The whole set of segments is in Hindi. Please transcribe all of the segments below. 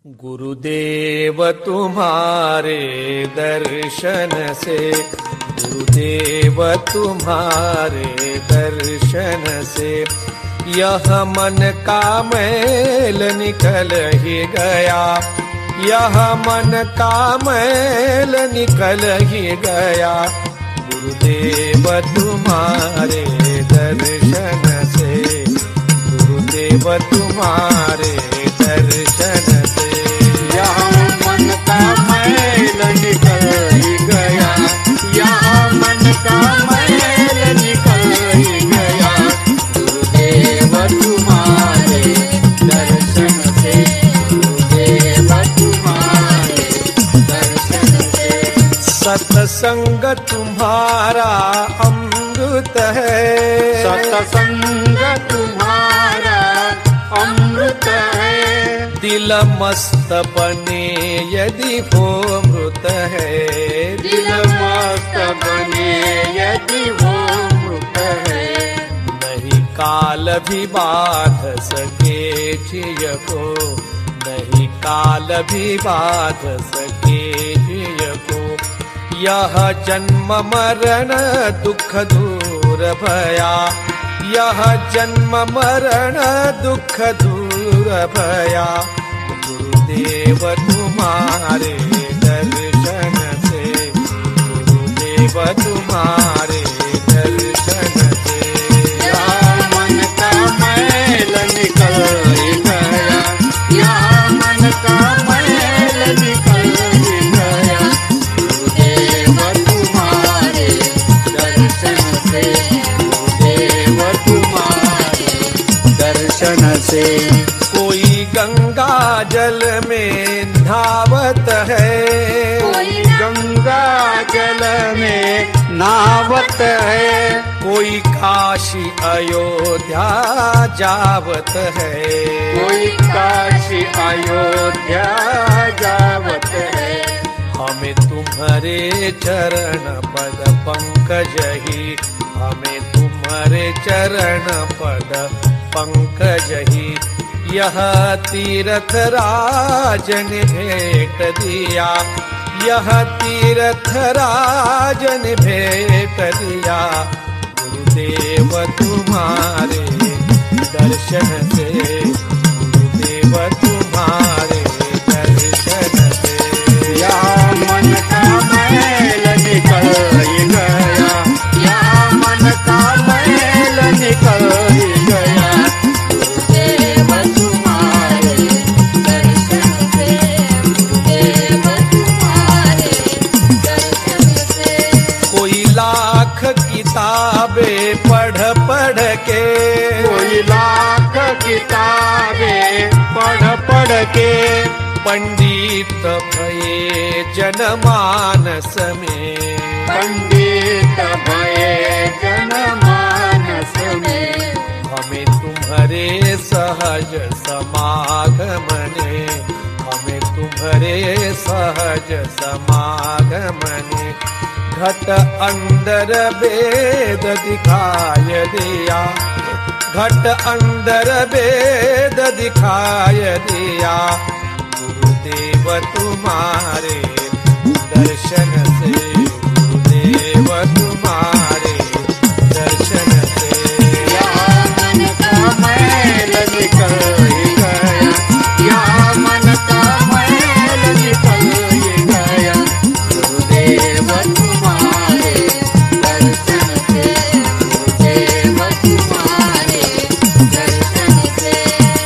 गुरुदेव तुम्हारे दर्शन से, गुरुदेव तुम्हारे दर्शन से यह मन का मैल निकल ही गया, यह मन का मैल निकल ही गया। गुरुदेव तुम्हारे दर्शन से, गुरुदेव तुम्हारे दर्शन से यह मन का मैल निकल ही गया, यह मन का मैल निकल ही गया। गुरुदेव तुम्हारे दर्शन से, गुरुदेव तुम्हारे दर्शन से। सत्संग तुम्हारा अमृत है, सत्संग तुम्हारा अमृत है। दिल मस्त बने यदि हो मृत है, दिल मस्त बने यदि वो मृत है। नहीं काल भी बाध सके जिय को, नहीं काल भी बाध सके जिय को। यह जन्म मरण दुख दूर भया, यह जन्म मरण दुख दूर भया। गुरुदेव तुम्हारे दर्शन से, गुरुदेव तुम्हारे दर्शन से यह मन का मैल निकल ही गया, यह मन का मैल निकल ही गया। गुरुदेव तुम्हारे दर्शन से, गुरुदेव तुम्हारे दर्शन से। कोई गंगा जल में धावत है, कोई गंगा जल में नावत है। कोई काशी अयोध्या जावत है, कोई काशी अयोध्या जावत है। हमें तुम्हारे चरण पद पंकज ही, हमें तुम्हारे चरण पद पंकज ही। यह तीर्थ राजन भेंट दिया, यह तीर्थ राजन भेंट दिया। गुरुदेव तुम्हारे दर्शन से, गुरुदेव तुम्हारे दर्शन से यह मन का मैल निकल ही गया, यह मन का मैल निकल ही गया। गुरुदेव तुम्हारे दर्शन से, गुरुदेव तुम्हारे दर्शन से। कोई लाख किताबें पढ़ पढ़ के, कोई लाख किताबें पढ़ के पंडित भये जनमानस में, पंडित भये जनमानस में। हमें तुम्हारे सहज समागम ने, हमें तुम्हारे सहज समागम ने। घट अंदर वेद दिखाय दिया, घट अंदर वेद दिखाय दिया। गुरुदेव तुम्हारे दर्शन से, गुरुदेव तुम्हारे दर्शन से यह मन का मैल निकल ही गया, यह मन का मैल निकल ही गया। गुरुदेव तुम्हारे दर्शन से, गुरुदेव तुम्हारे दर्शन से।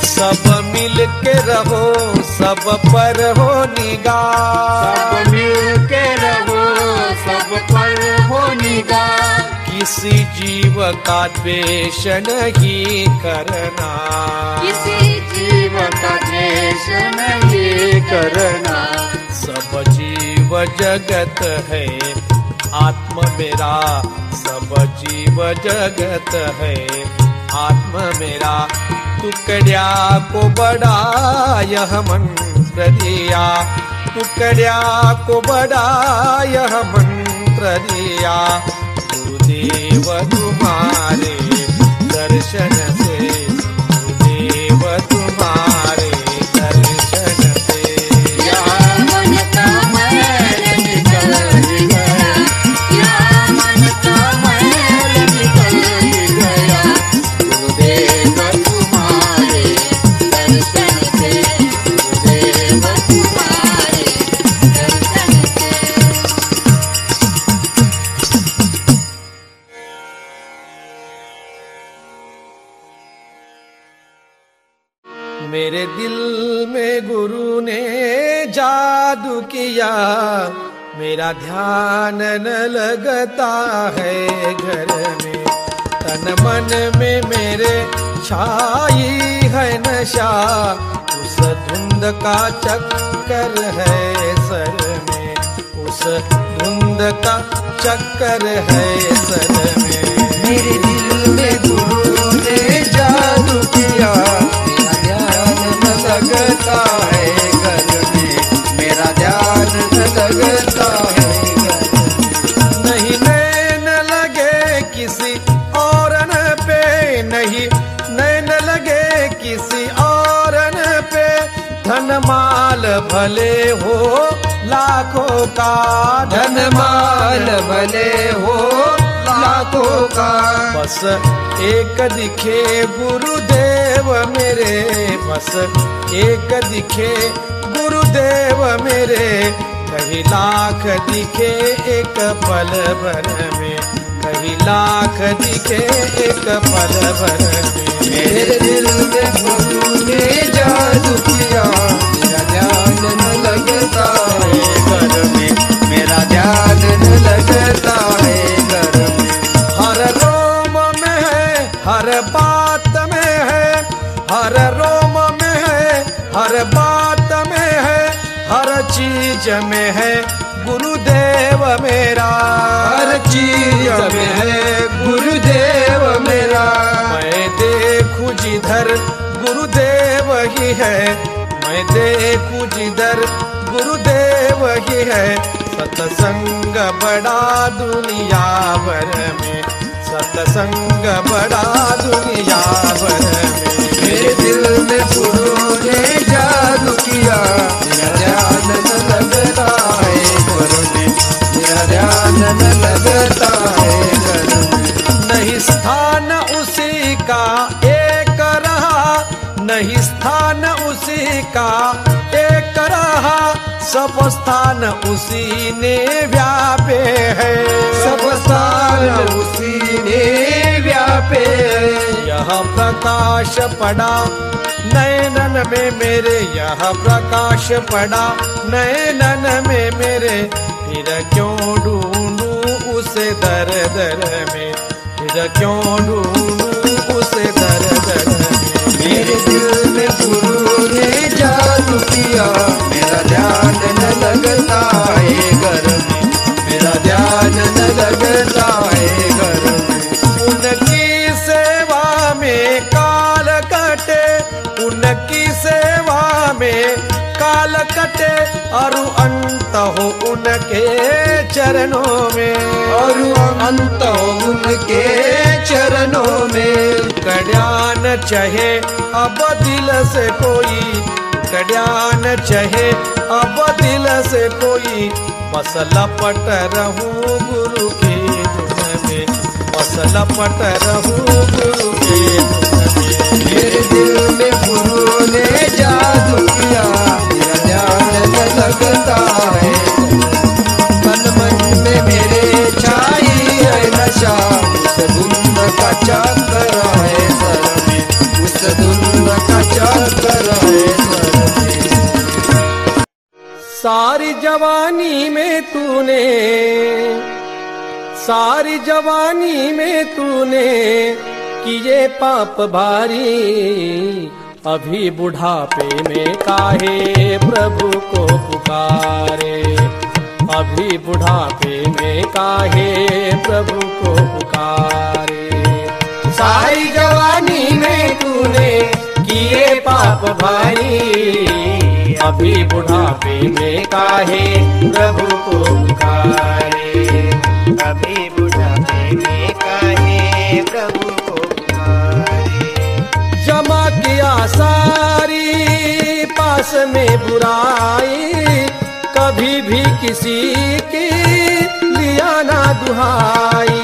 सब मिल के रहो, सब पर हो निगाह, सब मिल के रहो, सब पर हो निगाह। किसी जीव का द्वेष नहीं करना, किसी जीव का द्वेष नहीं करना। सब जीव जगत है आत्म मेरा, सब जीव जगत है आत्म मेरा। टुकड़िया को बड़ा यह मंत्र दिया, टुकड़िया को बड़ा यह मंत्र दिया। गुरुदेव तुम्हारे दर्शन से, गुरुदेव तुम्हारे दर्शन से में गुरु ने जादू किया, मेरा ध्यान न लगता है घर में। तन मन में मेरे छाई है नशा, उस धुंध का चक्कर है सर में, उस धुंध का चक्कर है सर में। मेरे दिल में गुरु ने जादू किया, मेरा ध्यान न लगता है घर में, मेरा ध्यान न लगता है घर में। नहीं नैन लगे किसी और पे, नहीं नैन लगे किसी और पे, धन माल भले हो लाखों का, धन माल भले हो लाखों का, बस एक दिखे गुरुदेव मेरे, बस एक दिखे गुरुदेव मेरे, कहीं लाख दिखे एक पल भर में, कहीं लाख दिखे एक पल भर में। मेरे दिल में गुरु ने जादू किया, मेरा ध्यान न लगता है घर में, मेरा ध्यान न लगता है घर में। हर रोम में है, हर बात में है, हर रोम में है, हर बात में है, हर चीज में है गुरुदेव मेरा, हर चीज में है गुरुदेव मेरा। मैं देखूं जिधर गुरुदेव ही है, मैं देखूं जिधर गुरुदेव ही है, सत्संग बड़ा दुनिया भर में, सत्संग बड़ा दुनिया भर में। मेरे दिल में गुरु ने जादू किया, मेरा ध्यान न लगता है घर में, मेरा ध्यान न लगता है घर में। नहीं स्थान उसी का एक रहा, नहीं स्थान उसी का एक रहा, सब स्थान उसी ने व्यापे है, सब स्थान उसी ने व्यापे। यह प्रकाश पड़ा नैनन में मेरे, यह प्रकाश पड़ा नैनन में मेरे, फिर क्यों ढूंढूं उसे दर दर में, फिर क्यों ढूंढूं उसे दर दर में। मेरे दिल में गुरु ने जादू किया, मेरा ध्यान न लगता है घर में, मेरा ध्यान न लगता है घर में। उनकी सेवा में काल कटे, उनकी सेवा में काल कटे, और अंत हो उनके चरणों में, और अंत हो उनके चरणों में। कल्याण चाहे अब दिल से कोई, कल्याण चाहे अब दिल से कोई, बस लपट रहूं गुरु के धुन में, बस लपट रहूं गुरु के धुन में। मेरे दिल में गुरु ने जादू किया, मेरा ध्यान न लगता है, मन मन में मेरे छाई है नशा, उस धुंध का चक्कर है सर में, उस धुंध का चक्कर है सर में। सारी जवानी में तूने, सारी जवानी में तूने किए पाप भारी, अभी बुढ़ापे में काहे प्रभु को पुकारे, अभी बुढ़ापे में काहे प्रभु को पुकारे। सारी जवानी में तूने किए पाप भारी, अभी बुढ़ापे में काहे प्रभु को पुकारे, अभी बुढ़ापे में काहे प्रभु को पुकारे। जमा किया सारी पास में बुराई, कभी भी किसी की लिया ना दुहाई।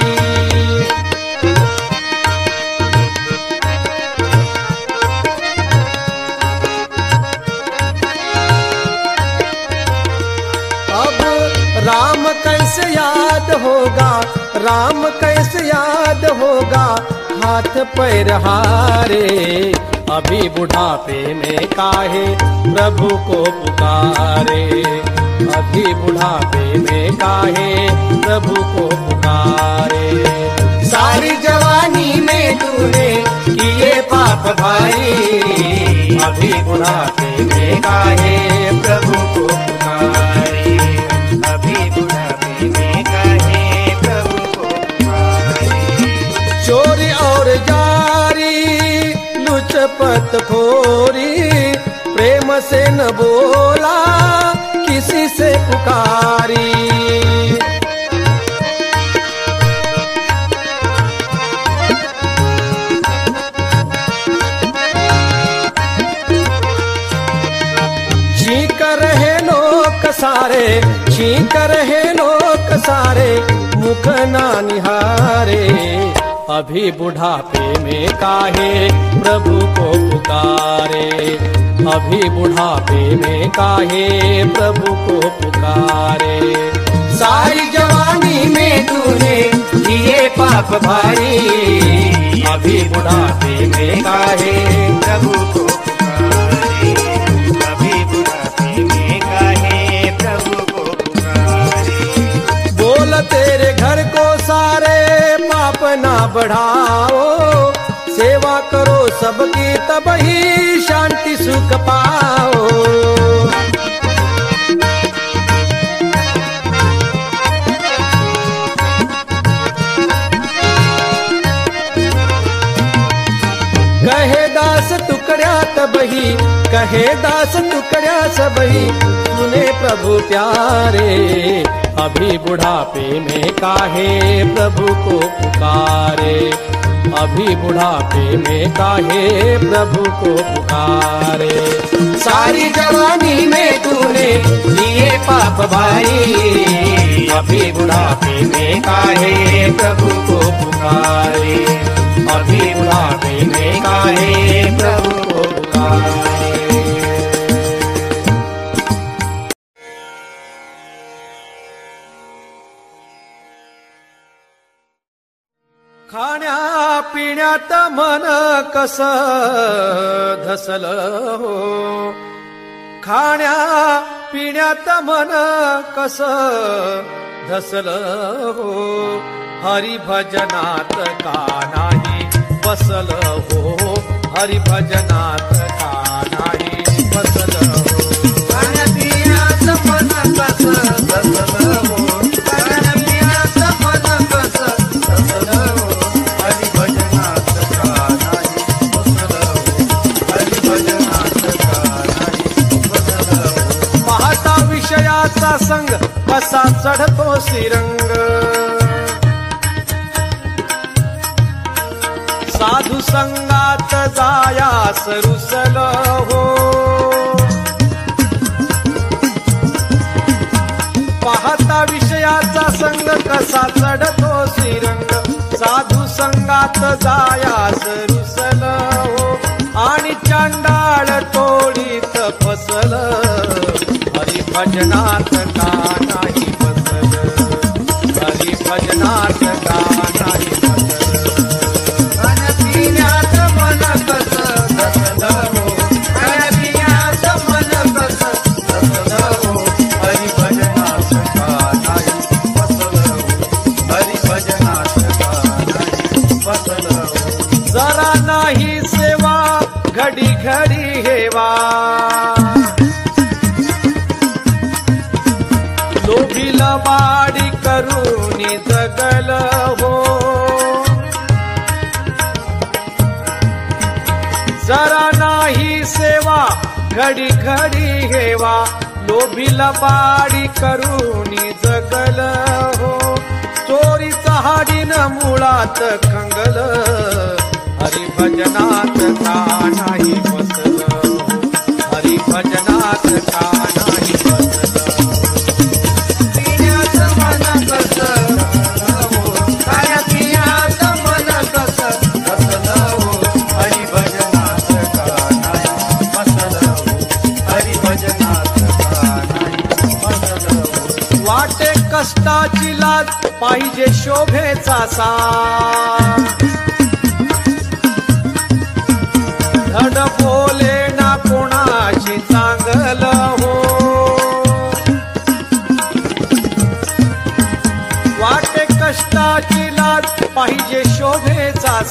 अब राम कैसे याद होगा, राम कैसे याद होगा, हाथ पैर हारे, अभी बुढ़ापे में काहे प्रभु को पुकारे, अभी बुढ़ापे में काहे प्रभु को पुकारे। सारी जवानी में तूने किए पाप भारी, अभी बुढ़ापे में काहे प्रभु को पुकारे, अभी बुढ़ापे में काहे प्रभु को पुकारे। चोरी और जारी लुचपत खोरी, प्रेम से न बोला किसी से पुकारी। छींक रहे लोक सारे, छींक रहे लोक सारे, मुख ना निहारे। अभी बुढ़ापे में काहे प्रभु को पुकारे, अभी बुढ़ापे में काहे प्रभु को पुकारे। सारी जवानी में तूने किए पाप भारी, अभी बुढ़ापे में काहे प्रभु को पुकारे, अभी बुढ़ापे में काहे प्रभु को पुकारे। बोल तेरे घर को सारे पाप ना बढ़ाओ, सेवा करो सबकी तब ही शांति सुख पाओ। कहे दास टुकड़ा तबही, कहे दास टुकड़ा सबही, सुने प्रभु प्यारे। अभी बुढ़ापे में काहे प्रभु को पुकारे, अभी बुढ़ापे में काहे प्रभु को पुकारे। सारी जवानी में तूने किए पाप भारी, अभी बुढ़ापे में काहे प्रभु को पुकारे, अभी बुढ़ापे में काहे प्रभु को पुकारे। खाण्या पिण्यात मन कस धसल हो, खाण्या पिण्यात मन कस धसल हो, हरि भजनात का नाही बसल हो, हरि भजनात का नाही बसल हो। पिण्यात मन कस धसल हो, पिण्यात मन कस धसल हो, हरि भजनात का नाही बसल हो, हरि भजनात का नाही बसल हो। पाहता विषयाचा संग कसा चढतो श्रीरंग, साधू संगात जायास रुसल हो। पाहता विषयाचा संग कसा चढतो श्रीरंग, साधू संगात जायास रुसल हो, आणि चांडाळ टोळीत फसल, हरि भजनात का नाही बसल, हरि भजनात का नाही बसल। पिण्यात मन कस धसल हो, पिण्यात मन कस धसल हो, हरि भजनात का नाही बसल हो, हरि भजनात का नाही बसल हो। जरा नाही सेवा घडी घडी हेवा, लोभी लबाडी करूनी जगल हो। जरा नाही सेवा घडी घडी हेवा, लोभी लबाडी करूनी जगल हो। चोरीचा हाडीन मुळात खंगल, हरि भजनात का नाही बसल हो, हरि भजनात का नाही बसल हो। पिण्यात मन कस हो, पिण्यात मन कस धसल हो, हरि भजनात का नाही बसल हो, हरि भजनात का नाही बसल हो। वाटे कष्टाची लाज पाहिजे शोभेचा साथ, धड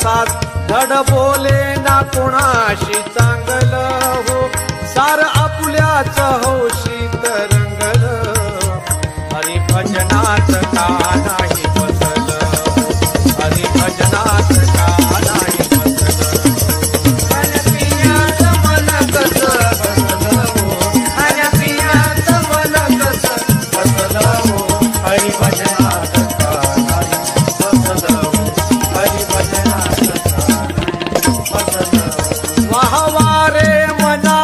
साथ धड बोले ना कोणाशी चांगलं हो सार आपुल्याच हौशी तरंगल हरी भजनात का नाही बसलं हरी भजनात का नाही बसलं पियाच मन कस बसलं हो खाण्या पियाच मन कस बसलं हो हरी भजनात का नाही बसलं हो हरी भजनात का नाही बसलं वाहवा रे मना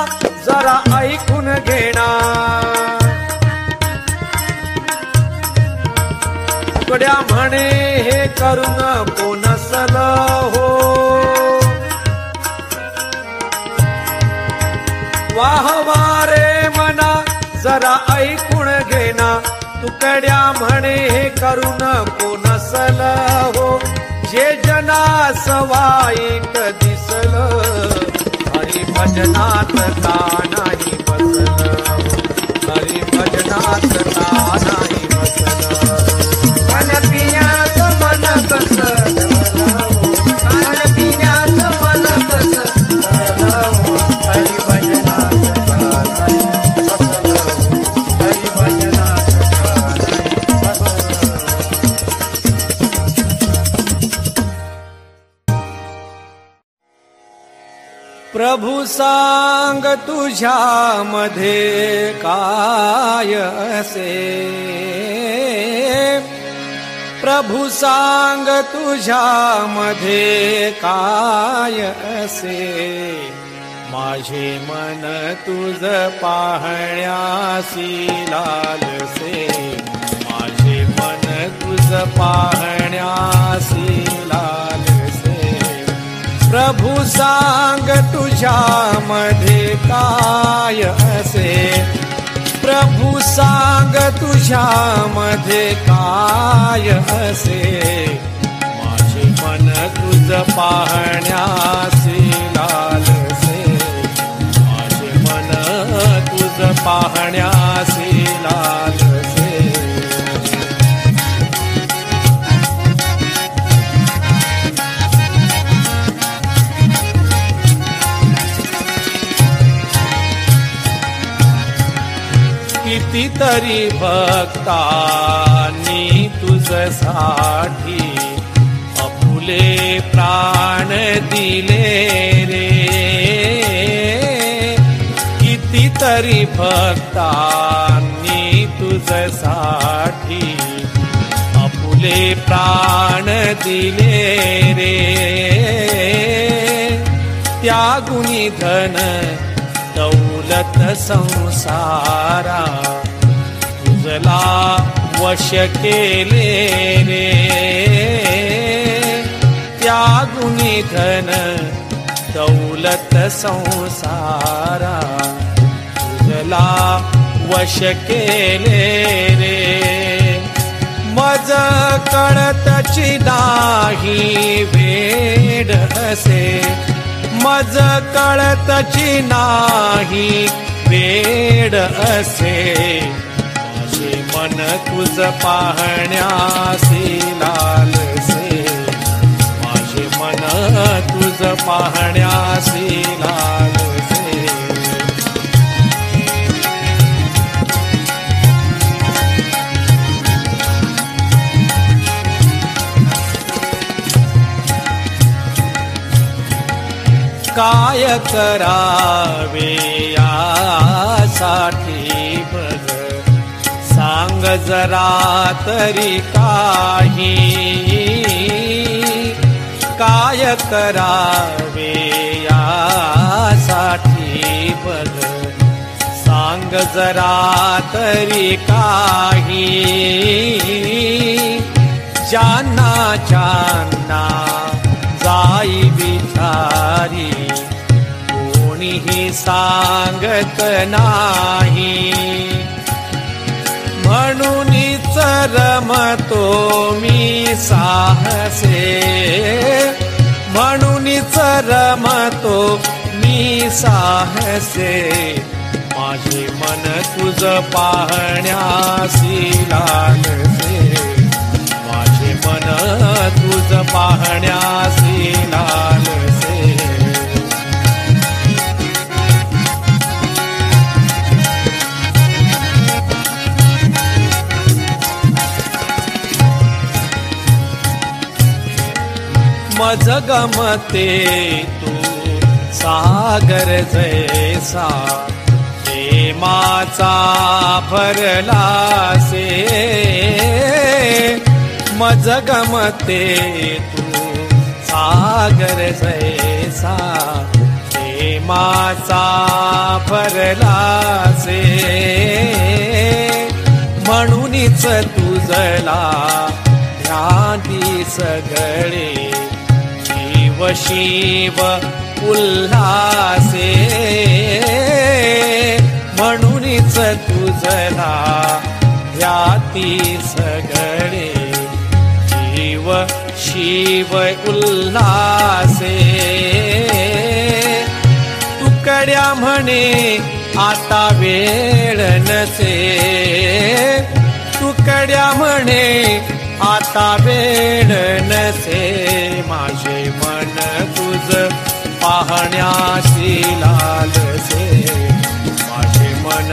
जरा ऐकून घेणा तुकड्या म्हणे हे करून कोणसल हो वाहवा रे मना जरा ऐकून घेना तुकड्या म्हणे हे करून कोणसल हो जे जनास वाईक दिसल हरी भजनात का नाही बसलं हरी भजनात का नाही बसलं खाण्या पियाच मन कस बसलं हो खाण्या पियाच मन कस बसलं हो हरी भजनात का नाही बसलं हो हरी भजनात का नाही बसलं प्रभू सांग तुझ्या मध्ये काय असे प्रभू सांग तुझ्या मध्ये काय असे माझे मन तुझ पाहण्यासी लालसे माझे मन तुझ पाहण्यासी लालसे प्रभू सांग तुझ्या मध्ये काय असे प्रभू सांग तुझ्या मध्ये काय असे माझे मन तुझ पाहण्यासी लालसे माझे मन तुझ पाहण्यासी लालसे कितीतरी भक्तांनी तुझसाठी आपुले प्राण दिले रे कितीतरी भक्तांनी तुझसाठी आपुले प्राण दिले रे त्यागुणी धन दौलत संसारा तुझला वश केले रे त्यागुणी धन दौलत संसारा तुझला वश केले रे मज कळतची नाही वेड असे मज कळतची नाही वेड असे माझे मन तुझ पाहण्यासी लालसे माझे मन तुझ पाहण्यासी लालसे काय करावे यासाठी बघ सांग जरा तरी काही काय करावे यासाठी बघ सांग जरा तरी काही ज्यांना ज्यांना जाई विचारी कोणीही सांगत नाही म्हणूनच रमतो मी साहसे म्हणूनच रमतो मी साहसे माझे मन तुझ पाहण्यासी लालसे माझे मन तुझ पाहण्यासी मज गमते तू सागर जैसा प्रेमाचा भरलासे मज गमते तू सागर जैसा प्रेमाचा भरलासे म्हणूनच तुझला ध्यानी सगळे शिव शिव उल्हासे म्हणूनच तुझला ध्याती सगळे शिव शिव उल्हासे तुकड्या म्हणे आता वेळ नसे तुकड्या म्हणे आता वेळ नसे माझे मन तुझ पाहण्यासी लालसे माझे मन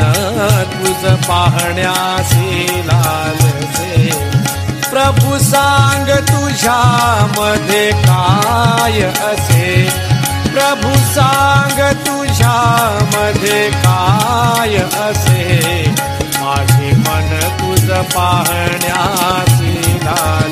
तुझ पाहण्यासी लालसे प्रभू सांग तुझ्या मध्ये काय असे प्रभू सांग तुझ्या मध्ये काय असे माझे मन तुझ पाहण्यासी लालसे